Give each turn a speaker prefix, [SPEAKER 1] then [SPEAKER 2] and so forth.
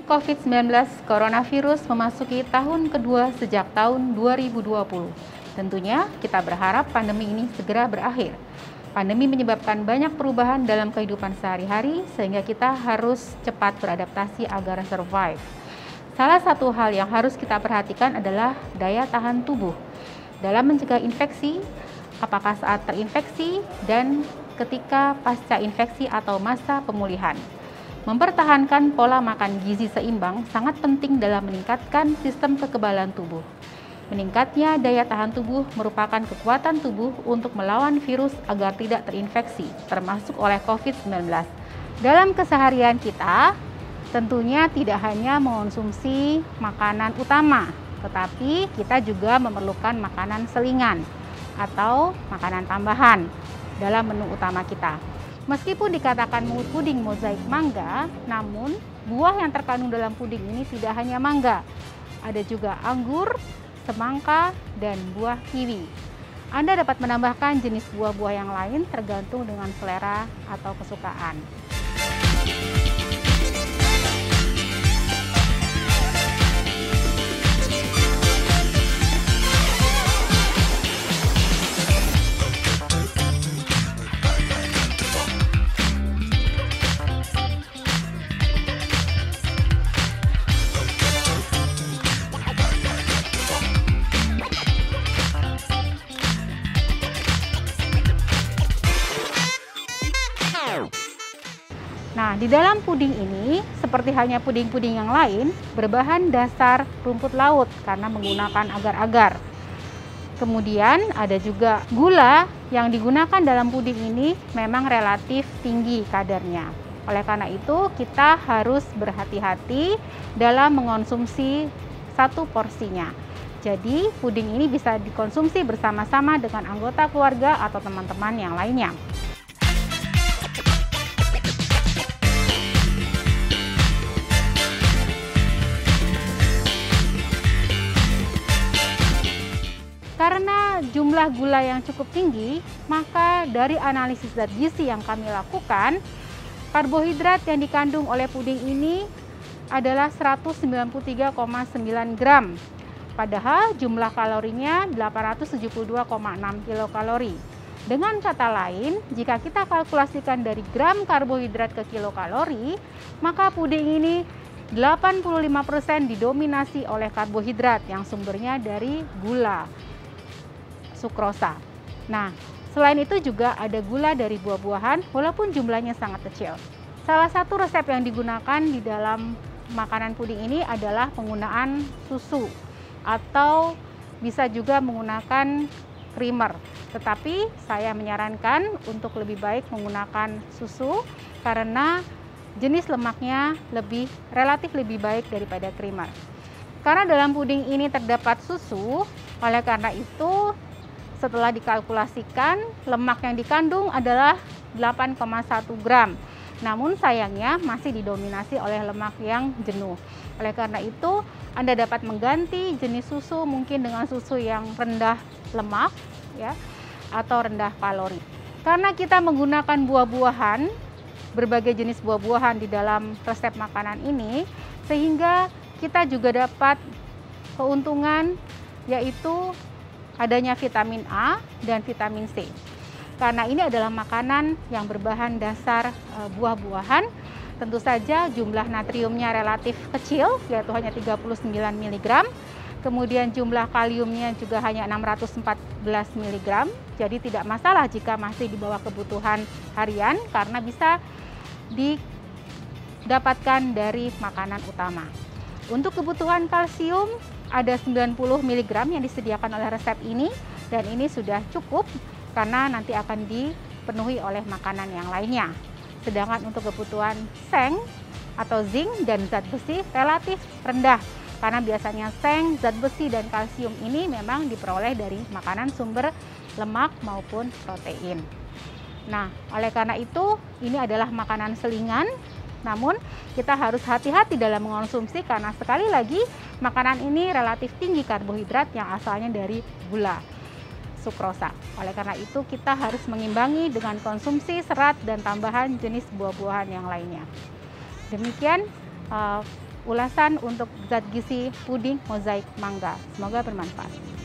[SPEAKER 1] COVID-19 coronavirus memasuki tahun kedua sejak tahun 2020. Tentunya kita berharap pandemi ini segera berakhir. Pandemi menyebabkan banyak perubahan dalam kehidupan sehari-hari sehingga kita harus cepat beradaptasi agar survive. Salah satu hal yang harus kita perhatikan adalah daya tahan tubuh dalam mencegah infeksi, apakah saat terinfeksi dan ketika pasca infeksi atau masa pemulihan. Mempertahankan pola makan gizi seimbang sangat penting dalam meningkatkan sistem kekebalan tubuh. Meningkatnya daya tahan tubuh merupakan kekuatan tubuh untuk melawan virus agar tidak terinfeksi, termasuk oleh COVID-19. Dalam keseharian kita, tentunya tidak hanya mengonsumsi makanan utama, tetapi kita juga memerlukan makanan selingan atau makanan tambahan dalam menu utama kita. Meskipun dikatakan puding mozaik mangga, namun buah yang terkandung dalam puding ini tidak hanya mangga. Ada juga anggur, semangka, dan buah kiwi. Anda dapat menambahkan jenis buah-buah yang lain tergantung dengan selera atau kesukaan. Nah, di dalam puding ini, seperti halnya puding-puding yang lain, berbahan dasar rumput laut karena menggunakan agar-agar. Kemudian ada juga gula yang digunakan dalam puding ini memang relatif tinggi kadarnya. Oleh karena itu, kita harus berhati-hati dalam mengonsumsi satu porsinya. Jadi, puding ini bisa dikonsumsi bersama-sama dengan anggota keluarga atau teman-teman yang lainnya. Karena jumlah gula yang cukup tinggi, maka dari analisis zat gizi yang kami lakukan, karbohidrat yang dikandung oleh puding ini adalah 193,9 gram. Padahal jumlah kalorinya 872,6 kilokalori. Dengan kata lain, jika kita kalkulasikan dari gram karbohidrat ke kilokalori, maka puding ini 85% didominasi oleh karbohidrat yang sumbernya dari gula, sukrosa. Nah, selain itu juga ada gula dari buah-buahan walaupun jumlahnya sangat kecil. Salah satu resep yang digunakan di dalam makanan puding ini adalah penggunaan susu atau bisa juga menggunakan creamer. Tetapi saya menyarankan untuk lebih baik menggunakan susu karena jenis lemaknya relatif lebih baik daripada creamer. Karena dalam puding ini terdapat susu, oleh karena itu setelah dikalkulasikan, lemak yang dikandung adalah 8,1 gram. Namun sayangnya masih didominasi oleh lemak yang jenuh. Oleh karena itu, Anda dapat mengganti jenis susu mungkin dengan susu yang rendah lemak ya, atau rendah kalori. Karena kita menggunakan buah-buahan, berbagai jenis buah-buahan di dalam resep makanan ini, sehingga kita juga dapat keuntungan yaitu adanya vitamin A dan vitamin C. Karena ini adalah makanan yang berbahan dasar buah-buahan, tentu saja jumlah natriumnya relatif kecil, yaitu hanya 39 mg. Kemudian jumlah kaliumnya juga hanya 614 mg. Jadi tidak masalah jika masih di bawah kebutuhan harian karena bisa didapatkan dari makanan utama. Untuk kebutuhan kalsium ada 90 mg yang disediakan oleh resep ini dan ini sudah cukup karena nanti akan dipenuhi oleh makanan yang lainnya. Sedangkan untuk kebutuhan seng atau zinc dan zat besi relatif rendah karena biasanya seng, zat besi dan kalsium ini memang diperoleh dari makanan sumber lemak maupun protein. Nah, oleh karena itu ini adalah makanan selingan. Namun kita harus hati-hati dalam mengonsumsi karena sekali lagi makanan ini relatif tinggi karbohidrat yang asalnya dari gula. sukrosa. Oleh karena itu kita harus mengimbangi dengan konsumsi serat dan tambahan jenis buah-buahan yang lainnya. Demikian ulasan untuk zat gizi puding mozaik mangga. Semoga bermanfaat.